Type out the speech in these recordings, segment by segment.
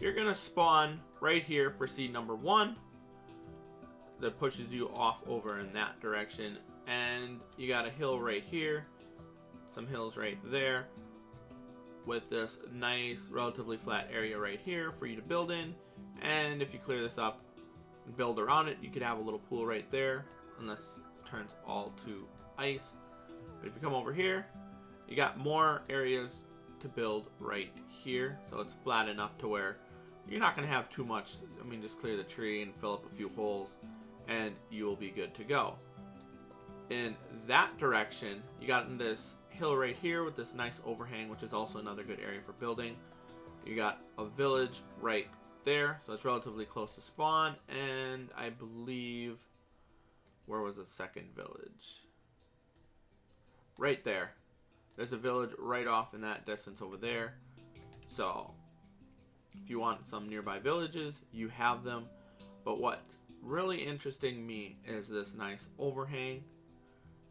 you're gonna spawn right here for seed number 1. That pushes you off over in that direction, and you got a hill right here, some hills right there, with this nice relatively flat area right here for you to build in. And if you clear this up and build around it, you could have a little pool right there, unless it turns all to ice. But if you come over here, you got more areas to build right here, so it's flat enough to where you're not going to have too much. I mean, just clear the tree and fill up a few holes and you will be good to go. In that direction, you got in this hill right here with this nice overhang, which is also another good area for building. You got a village right there, so it's relatively close to spawn. And I believe, where was the second village? Right there. There's a village right off in that distance over there. So if you want some nearby villages, you have them. But what really interesting me is this nice overhang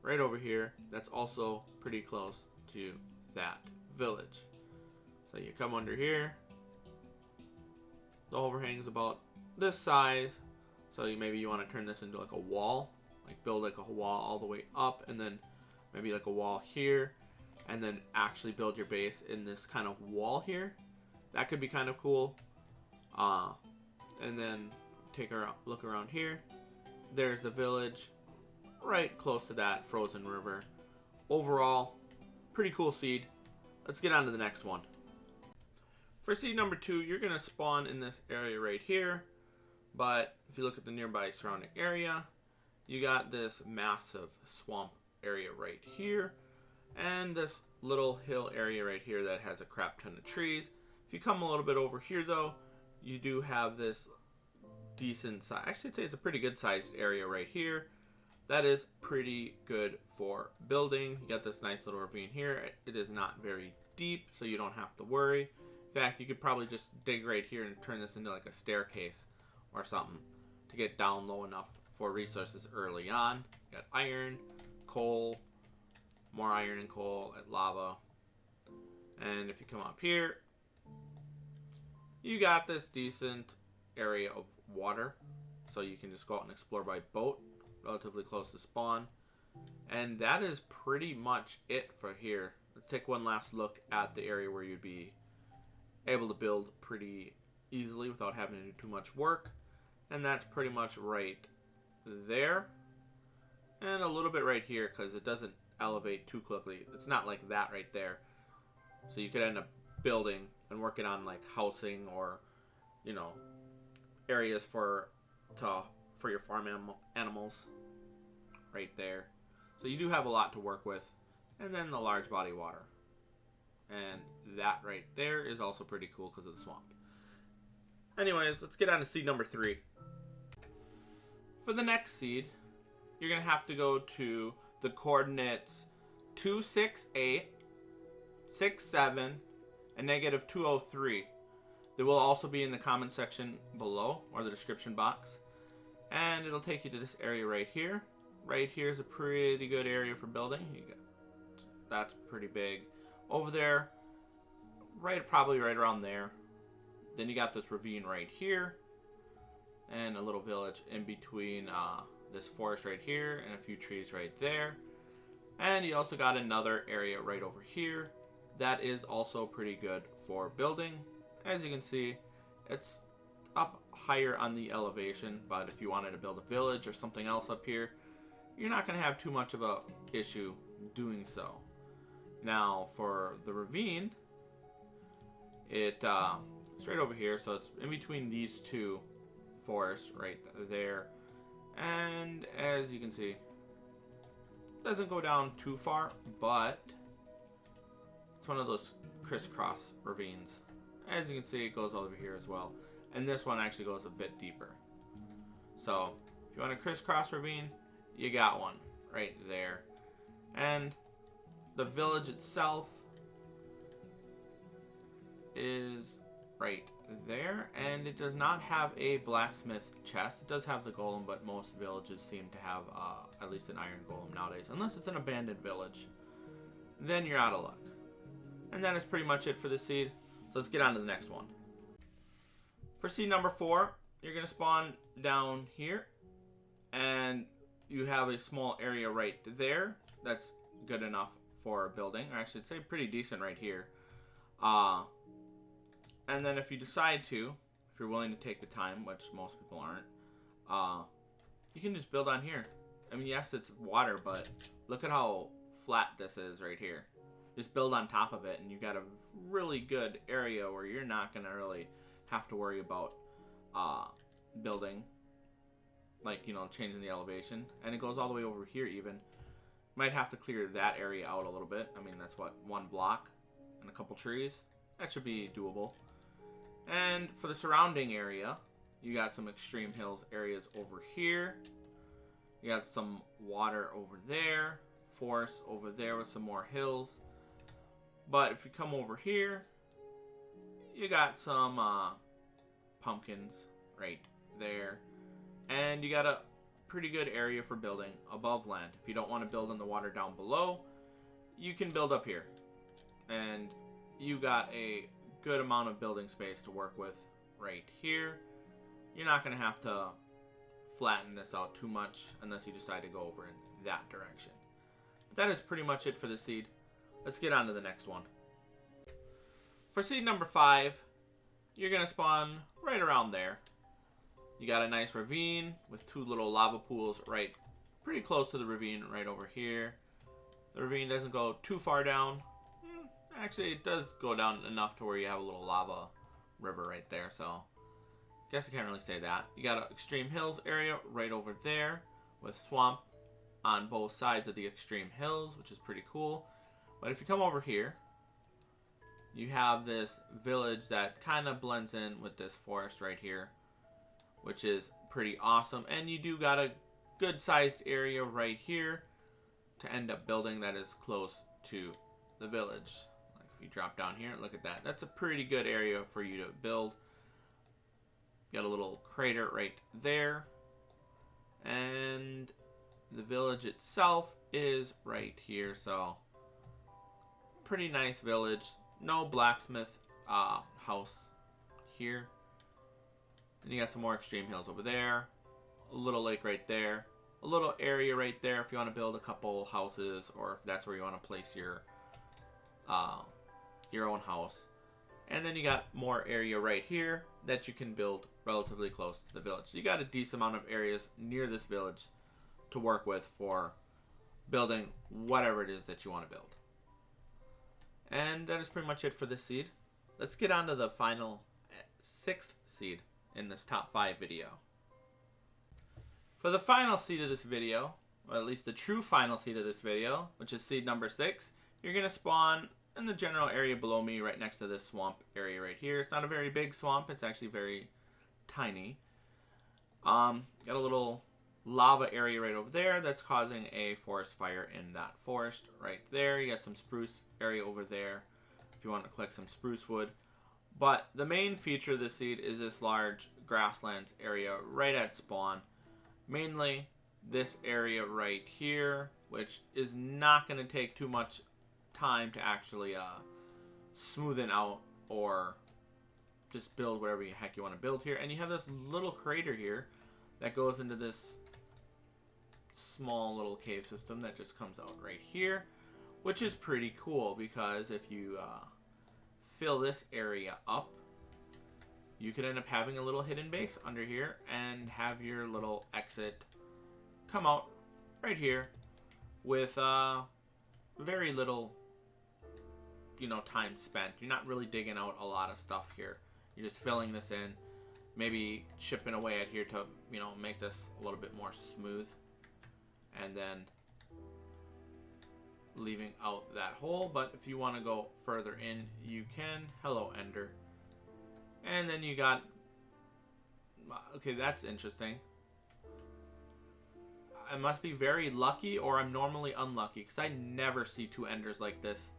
right over here. That's also pretty close to that village. So you come under here. The overhang is about this size. So maybe you want to turn this into like a wall. Like build like a wall all the way up, and then maybe like a wall here, and then actually build your base in this kind of wall here. That could be kind of cool. And then take a look around here. There's the village right close to that frozen river. Overall, pretty cool seed. Let's get on to the next one. For seed number 2, you're going to spawn in this area right here. But if you look at the nearby surrounding area, you got this massive swamp area right here, and this little hill area right here that has a crap ton of trees. If you come a little bit over here though, you do have this decent size, actually I'd say it's a pretty good sized area right here. That is pretty good for building. You got this nice little ravine here. It is not very deep, so you don't have to worry. In fact, you could probably just dig right here and turn this into like a staircase or something to get down low enough for resources early on. You got iron, coal, more iron and coal, and lava. And if you come up here, you got this decent area of water, so you can just go out and explore by boat, relatively close to spawn. And that is pretty much it for here. Let's take one last look at the area where you'd be able to build pretty easily without having to do too much work. And that's pretty much right there. And a little bit right here, because it doesn't elevate too quickly. It's not like that right there. So you could end up building and working on like housing, or you know, areas for your farm animals right there. So you do have a lot to work with. And then the large body water, and that right there is also pretty cool because of the swamp. Anyways, let's get on to seed number 3. For the next seed, you're gonna have to go to the coordinates 268, 67, and -203. They will also be in the comment section below, or the description box. And it'll take you to this area right here. Right here is a pretty good area for building. That's pretty big. Over there, probably right around there. Then you got this ravine right here, and a little village in between this forest right here, and a few trees right there. And you also got another area right over here that is also pretty good for building. As you can see, it's up higher on the elevation, but if you wanted to build a village or something else up here, you're not going to have too much of a issue doing so. Now for the ravine, it's right over here, so it's in between these two forests right there. And as you can see, it doesn't go down too far, but it's one of those crisscross ravines. As you can see, it goes over here as well. And this one actually goes a bit deeper. So if you want a crisscross ravine, you got one right there. And the village itself is right there, and it does not have a blacksmith chest. It does have the golem, but most villages seem to have at least an iron golem nowadays, unless it's an abandoned village. Then you're out of luck. And that is pretty much it for this seed. So let's get on to the next one. For seed number 4, you're going to spawn down here. And you have a small area right there. That's good enough for building. Or I should say pretty decent right here. And then if you decide to, if you're willing to take the time, which most people aren't, you can just build on here. I mean, yes, it's water, but look at how flat this is right here. Just build on top of it, and you got a really good area where you're not going to really have to worry about building, like, you know, changing the elevation. And it goes all the way over here even. Might have to clear that area out a little bit. I mean, that's what, 1 block and a couple trees. That should be doable. And for the surrounding area, you got some extreme hills areas over here. You got some water over there, forest over there with some more hills. But if you come over here, you got some pumpkins right there. And you got a pretty good area for building above land. If you don't want to build in the water down below, you can build up here. And you got a good amount of building space to work with right here. You're not going to have to flatten this out too much unless you decide to go over in that direction. But that is pretty much it for the seed. Let's get on to the next one. For seed number 5, you're going to spawn right around there. You got a nice ravine with 2 little lava pools right pretty close to the ravine right over here. The ravine doesn't go too far down. Actually, it does go down enough to where you have a little lava river right there, so guess I can't really say that. You got an extreme hills area right over there with swamp on both sides of the extreme hills, which is pretty cool. But if you come over here, you have this village that kind of blends in with this forest right here, which is pretty awesome. And you do got a good sized area right here to end up building that is close to the village. Like if you drop down here, look at that. That's a pretty good area for you to build. Got a little crater right there. And the village itself is right here. So pretty nice village. No blacksmith house here. And you got some more extreme hills over there. A little lake right there. A little area right there if you want to build a couple houses, or if that's where you want to place your own house. And then you got more area right here that you can build relatively close to the village. So you got a decent amount of areas near this village to work with for building whatever it is that you want to build. And that is pretty much it for this seed. Let's get on to the final 6th seed in this top 5 video. For the final seed of this video, or at least the true final seed of this video, which is seed number 6, you're going to spawn in the general area below me right next to this swamp area right here. It's not a very big swamp. It's actually very tiny. Got a little lava area right over there that's causing a forest fire in that forest right there. You got some spruce area over there if you want to collect some spruce wood. But the main feature of this seed is this large grasslands area right at spawn. Mainly this area right here, which is not going to take too much time to actually smoothen out or just build whatever the heck you want to build here. And you have this little crater here that goes into this small little cave system that just comes out right here, which is pretty cool because if you fill this area up, you could end up having a little hidden base under here and have your little exit come out right here with very little, you know, time spent. You're not really digging out a lot of stuff here. You're just filling this in, maybe chipping away at here to, you know, make this a little bit more smooth, and then leaving out that hole. But if you want to go further in, you can. Hello, Ender. And then you got, okay, that's interesting. I must be very lucky, or I'm normally unlucky, because I never see 2 Enders like this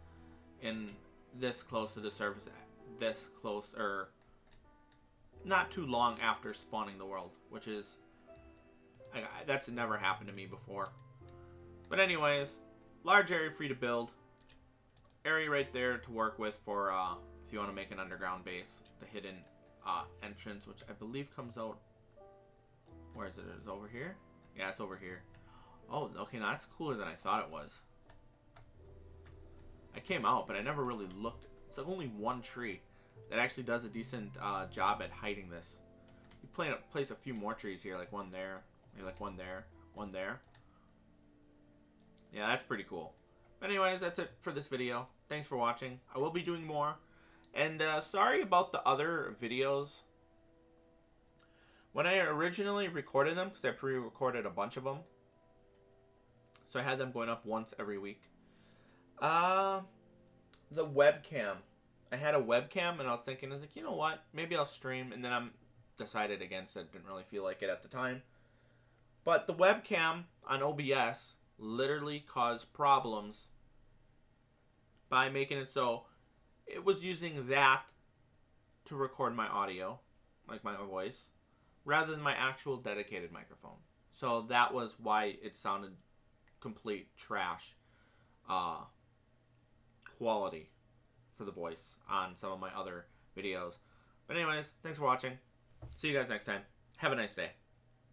in this close to the surface, this close, or not too long after spawning the world, which is, that's never happened to me before. But anyways, large area for you to build. Area right there to work with for if you want to make an underground base, the hidden entrance, which I believe comes out. Where is it? Is it over here? Yeah, it's over here. Oh, okay, now that's cooler than I thought it was. I came out, but I never really looked. It's like only one tree that actually does a decent job at hiding this. You place a few more trees here, like one there, maybe like one there, one there. Yeah, that's pretty cool. But anyways, that's it for this video. Thanks for watching. I will be doing more. And sorry about the other videos. When I originally recorded them, because I pre-recorded a bunch of them, so I had them going up once every week. The webcam. I had a webcam, and I was thinking, I was like, you know what? Maybe I'll stream, and then I decided against it. Didn't really feel like it at the time. But the webcam on OBS literally caused problems by making it so it was using that to record my audio, like my voice, rather than my actual dedicated microphone. So that was why it sounded complete trash quality for the voice on some of my other videos. But anyways, thanks for watching. See you guys next time. Have a nice day.